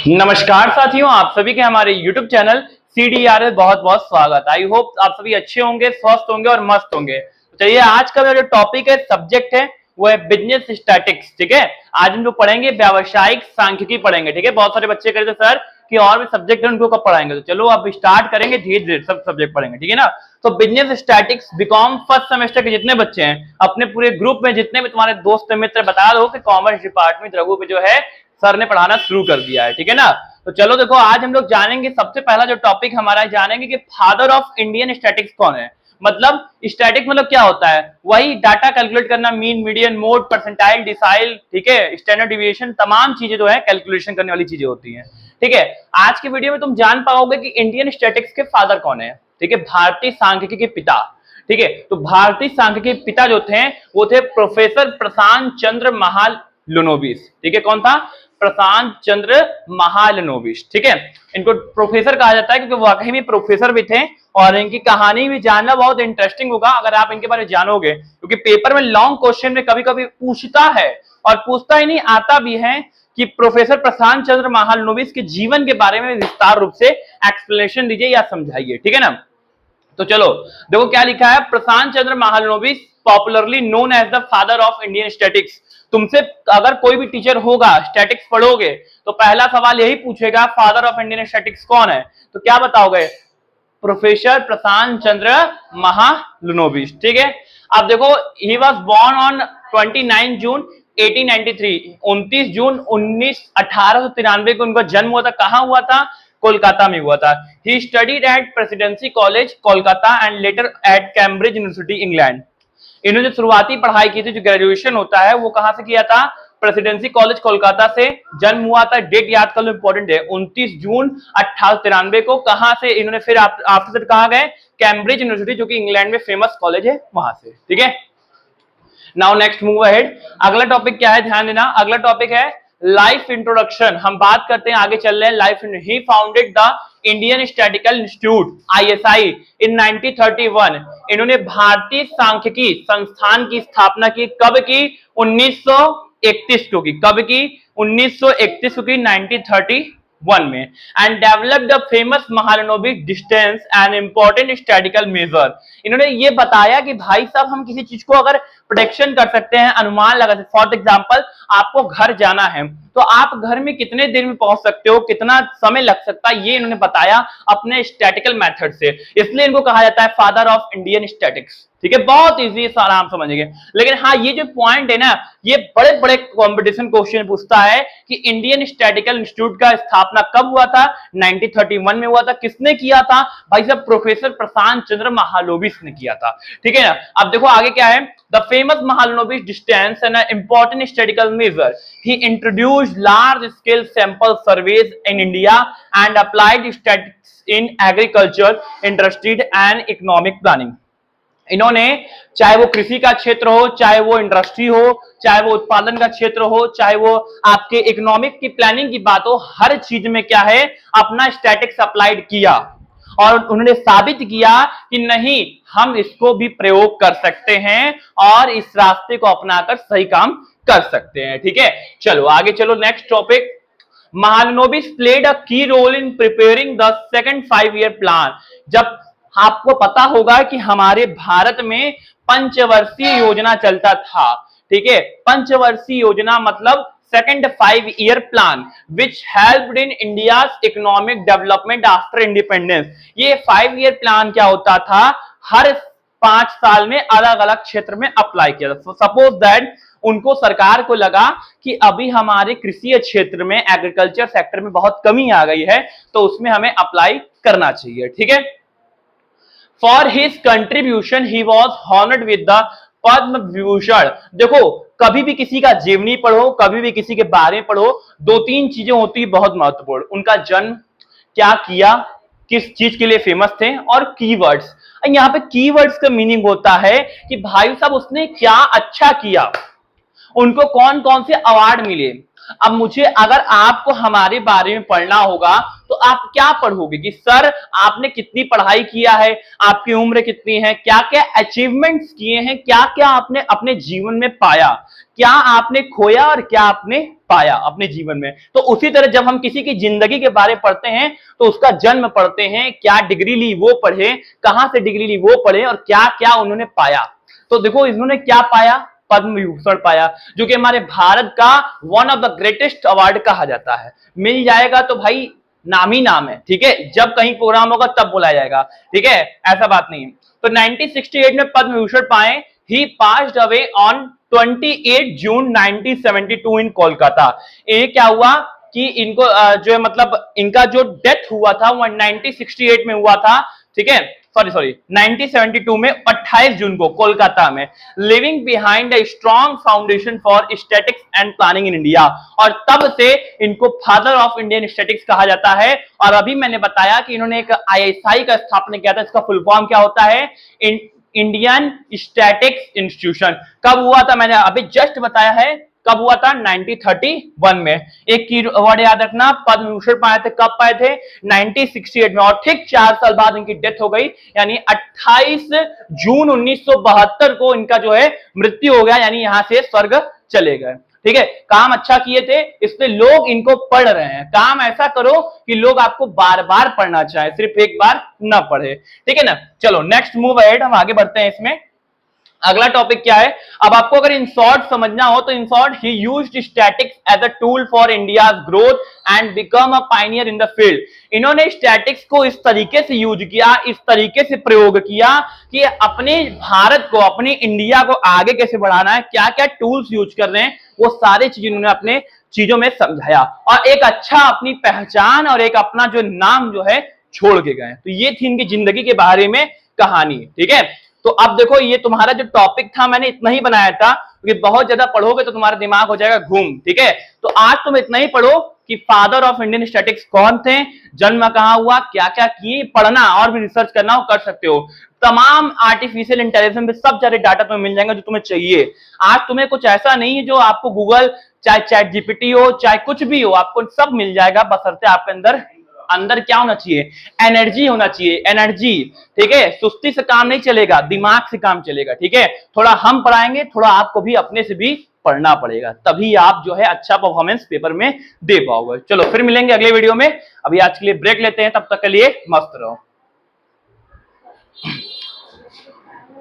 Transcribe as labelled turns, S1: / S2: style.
S1: नमस्कार साथियों, आप सभी के हमारे YouTube चैनल CDR में बहुत बहुत स्वागत। आई होप आप सभी अच्छे होंगे, स्वस्थ होंगे और मस्त होंगे। तो चलिए, आज का जो टॉपिक है, सब्जेक्ट है, वो है बिजनेस स्टैटिक्स। ठीक है, आज हम लोग पढ़ेंगे व्यावसायिक सांख्यिकी पढ़ेंगे। ठीक है, बहुत सारे बच्चे कहते सर कि और भी सब्जेक्ट है, उनको कब पढ़ाएंगे। तो चलो अब स्टार्ट करेंगे, धीरे धीरे सब सब्जेक्ट पढ़ेंगे। ठीक है ना। तो business statics BCom first semester के जितने बच्चे हैं, अपने पूरे ग्रुप में जितने भी तुम्हारे दोस्त मित्र, बता दो कि कॉमर्स डिपार्टमेंट रघु पे जो है सर ने पढ़ाना शुरू कर दिया है। ठीक है ना। तो चलो देखो, आज हम लोग जानेंगे, सबसे पहला जो टॉपिक हमारा जानेंगे कि फादर ऑफ इंडियन स्टैटिक्स कौन है। मतलब स्टैटिक मतलब क्या होता है, वही डाटा कैलकुलेट करना, mean, median, mode, percentile, decile, ठीक है, स्टैंडर्ड डिविएशन, तमाम चीजें जो है कैलकुलेशन करने वाली चीजें होती हैं। ठीक है, आज की वीडियो में तुम जान पाओगे कि इंडियन स्टैटिक्स के फादर कौन है। ठीक है, भारतीय सांख्यिकी के पिता। ठीक है, तो भारतीय सांख्यिकी के पिता जो थे वो थे प्रोफेसर प्रशांत चंद्र महालनोबिस। ठीक है, कौन था? प्रशांत चंद्र महालनोबिस। ठीक है, इनको प्रोफेसर कहा जाता है क्योंकि वाकई में प्रोफेसर भी थे और इनकी कहानी भी जानना बहुत इंटरेस्टिंग होगा अगर आप इनके बारे में जानोगे, क्योंकि पेपर में लॉन्ग क्वेश्चन में कभी कभी पूछता है, और पूछता ही नहीं, आता भी है कि प्रोफेसर प्रशांत चंद्र महालनोबिस के जीवन के बारे में विस्तार रूप से एक्सप्लेनेशन दीजिए या समझाइए। ठीक है ना। तो चलो देखो क्या लिखा है। Prashant Chandra Mahalanobis popularly known as the father of Indian statics. तुमसे अगर कोई भी टीचर होगा, स्टैटिक्स पढ़ोगे, तो पहला सवाल यही पूछेगा, फादर ऑफ इंडियन स्टैटिक्स कौन है? तो क्या बताओगे? प्रोफेसर प्रशांत चंद्र महालनोबिस। ठीक है, अब देखो, ही वॉज बोर्न ऑन 29 जून 1893। 29 जून 1893 को उनका जन्म हुआ था। कहां हुआ था? कोलकाता में हुआ था। He studied at presidency college Kolkata and later at Cambridge University England. इन्होंने जो शुरुआती पढ़ाई की थी, जो ग्रेजुएशन होता है, वो कहां से किया था? प्रेसिडेंसी कॉलेज कोलकाता से। जन्म हुआ था, डेट याद कर लो, इंपॉर्टेंट है, 29 जून 1893 को। कहां से इन्होंने फिर आफ्टर कहां गए? कैम्ब्रिज यूनिवर्सिटी, जो कि इंग्लैंड में फेमस कॉलेज है, वहां से। ठीक है, नाउ नेक्स्ट मूव अहेड। अगला टॉपिक क्या है, ध्यान देना। अगला टॉपिक है लाइफ इंट्रोडक्शन। हम बात करते हैं, आगे चल रहे हैं। Life, he founded the Indian statistical institute ISI इन 1931। इन्होंने भारतीय सांख्यिकी संस्थान की स्थापना की। कब की? 1931 को की। कब की? 1931 को की, 1931 में। And developed the famous Mahalanobis distance and important statical measure. इन्होंने ये बताया कि भाई साहब, हम किसी चीज को अगर प्रेडिक्शन कर सकते हैं, अनुमान लगा सकते हैं। फॉर एग्जांपल, आपको घर जाना है, तो आप घर में कितने देर में पहुंच सकते हो, कितना समय लग सकता है, ये इन्होंने बताया अपने स्टैटिकल मेथड से। इसलिए इनको कहा जाता है फादर ऑफ इंडियन स्टैटिक्स। ठीक है, बहुत इजी, आराम समझेंगे। लेकिन हाँ, ये जो पॉइंट है ना, ये बड़े बड़े कॉम्पिटिशन क्वेश्चन पूछता है कि इंडियन स्टैटिकल इंस्टीट्यूट का स्थापना कब हुआ था? 1931 में हुआ था। किसने किया था? भाई साहब, प्रोफेसर प्रशांत चंद्र महालनोबिस ने किया था। ठीक है ना। अब देखो आगे क्या है। The famous Mahalanobis distance and important statical measure. He introduced large scale sample surveys in India and applied statics in agriculture, industry and economic planning. इन्होंने, चाहे वो कृषि का क्षेत्र हो, चाहे वो इंडस्ट्री हो, चाहे वो उत्पादन का क्षेत्र हो, चाहे वो आपके इकोनॉमिक की प्लानिंग की बात हो, हर चीज में क्या है, अपना स्टैटिक्स अप्लाइड किया। और उन्होंने साबित किया कि नहीं, हम इसको भी प्रयोग कर सकते हैं और इस रास्ते को अपनाकर सही काम कर सकते हैं। ठीक है, चलो आगे चलो, next topic. Mahalanobis played a key role in preparing the second 5-year plan. जब आपको पता होगा कि हमारे भारत में पंचवर्षीय योजना चलता था। ठीक है, पंचवर्षीय योजना मतलब second 5-year plan which helped in India's economic development after independence. ये 5-year प्लान क्या होता था? हर 5 साल में अलग अलग क्षेत्र में अप्लाई किया था। सपोज दैट उनको, सरकार को लगा कि अभी हमारे कृषि क्षेत्र में, एग्रीकल्चर सेक्टर में बहुत कमी आ गई है, तो उसमें हमें अप्लाई करना चाहिए। ठीक है, for his contribution he was honoured with the Padma Vibhushan. देखो, कभी भी किसी का जीवनी पढ़ो, कभी भी किसी के बारे में पढ़ो, 2-3 चीजें होती है बहुत महत्वपूर्ण। उनका जन्म, क्या किया, किस चीज के लिए फेमस थे, और कीवर्ड्स। यहाँ पे कीवर्ड्स का मीनिंग होता है कि भाई साहब उसने क्या अच्छा किया, उनको कौन कौन से अवार्ड मिले। अब मुझे अगर आपको हमारे बारे में पढ़ना होगा तो आप क्या पढ़ोगे कि सर आपने कितनी पढ़ाई किया है, आपकी उम्र कितनी है, क्या क्या अचीवमेंट्स किए हैं, क्या क्या आपने अपने जीवन में पाया, क्या आपने खोया और क्या आपने पाया अपने जीवन में। तो उसी तरह जब हम किसी की जिंदगी के बारे में पढ़ते हैं तो उसका जन्म पढ़ते हैं, क्या डिग्री ली वो पढ़े, कहां से डिग्री ली वो पढ़े और क्या क्या उन्होंने पाया। तो देखो इन्होंने क्या पाया, पद्म विभूषण पाया, जो कि हमारे भारत का one of the greatest award कहा जाता है। मिल जाएगा तो भाई नाम ही नाम है, ठीक है, जब कहीं प्रोग्राम होगा तब बुलाया जाएगा, ठीक है, ऐसा बात नहीं है। तो 1968 में पद्म विभूषण पाए। ही पास्ड अवे ऑन 28 जून 1972 इन कोलकाता। ये क्या हुआ कि इनको जो है मतलब इनका जो डेथ हुआ था वो 1968 में हुआ था, ठीक है, सॉरी 1972 में 28 जून को कोलकाता में। Living behind a strong foundation for statics and planning in India, और तब से इनको फादर ऑफ इंडियन स्टैटिक्स कहा जाता है। और अभी मैंने बताया कि इन्होंने एक आईएसआई का स्थापना किया था, इसका फुल फॉर्म क्या होता है, इंडियन स्टैटिक्स इंस्टीट्यूशन। कब हुआ था मैंने अभी जस्ट बताया है, कब हुआ था 1931 में। एक की वर्ड याद रखना, पद्म विभूषण पाए थे, कब पाए थे 1968 में, और ठीक 4 साल बाद इनकी डेथ हो गई, यानी 28 जून 1972 को इनका जो है मृत्यु हो गया, यानी यहां से स्वर्ग चले गए, ठीक है। काम अच्छा किए थे इसलिए लोग इनको पढ़ रहे हैं। काम ऐसा करो कि लोग आपको बार बार पढ़ना चाहे, सिर्फ एक बार ना पढ़े, ठीक है ना। चलो नेक्स्ट मूव अहेड, हम आगे बढ़ते हैं इसमें। अगला टॉपिक क्या है, अब आपको अगर इन शॉर्ट समझना हो तो in short, he used statics as a tool for India's growth and become a pioneer in the field. इन्होंने स्टैटिक्स को इस तरीके से यूज किया, इस तरीके से प्रयोग किया कि अपने भारत को, अपने इंडिया को आगे कैसे बढ़ाना है, क्या क्या टूल्स यूज कर रहे हैं, वो सारी चीजें इन्होंने अपने चीजों में समझाया और एक अच्छा अपनी पहचान और एक अपना जो नाम जो है छोड़ के गए। तो ये थी इनकी जिंदगी के बारे में कहानी, ठीक है। तो अब देखो ये तुम्हारा जो टॉपिक था मैंने इतना ही बनाया था, क्योंकि बहुत ज्यादा पढ़ोगे तो तुम्हारा दिमाग हो जाएगा घूम, ठीक है। तो आज तुम इतना ही पढ़ो कि फादर ऑफ इंडियन स्टैटिक्स कौन थे, जन्म कहां हुआ, क्या क्या किए, पढ़ना और भी रिसर्च करना हो कर सकते हो। तमाम आर्टिफिशियल इंटेलिजेंस में सब सारे डाटा तुम्हें मिल जाएंगे जो तुम्हें चाहिए। आज तुम्हें कुछ ऐसा नहीं है जो आपको गूगल, चाहे चैट जीपीटी हो, चाहे कुछ भी हो, आपको सब मिल जाएगा, बशर्ते आपके अंदर क्या होना चाहिए, एनर्जी होना चाहिए, एनर्जी, ठीक है। सुस्ती से काम नहीं चलेगा, दिमाग से काम चलेगा, ठीक है। थोड़ा हम पढ़ाएंगे, थोड़ा आपको भी अपने से भी पढ़ना पड़ेगा, तभी आप जो है अच्छा परफॉर्मेंस पेपर में दे पाओगे। चलो फिर मिलेंगे अगले वीडियो में, अभी आज के लिए ब्रेक लेते हैं, तब तक के लिए मस्त रहो।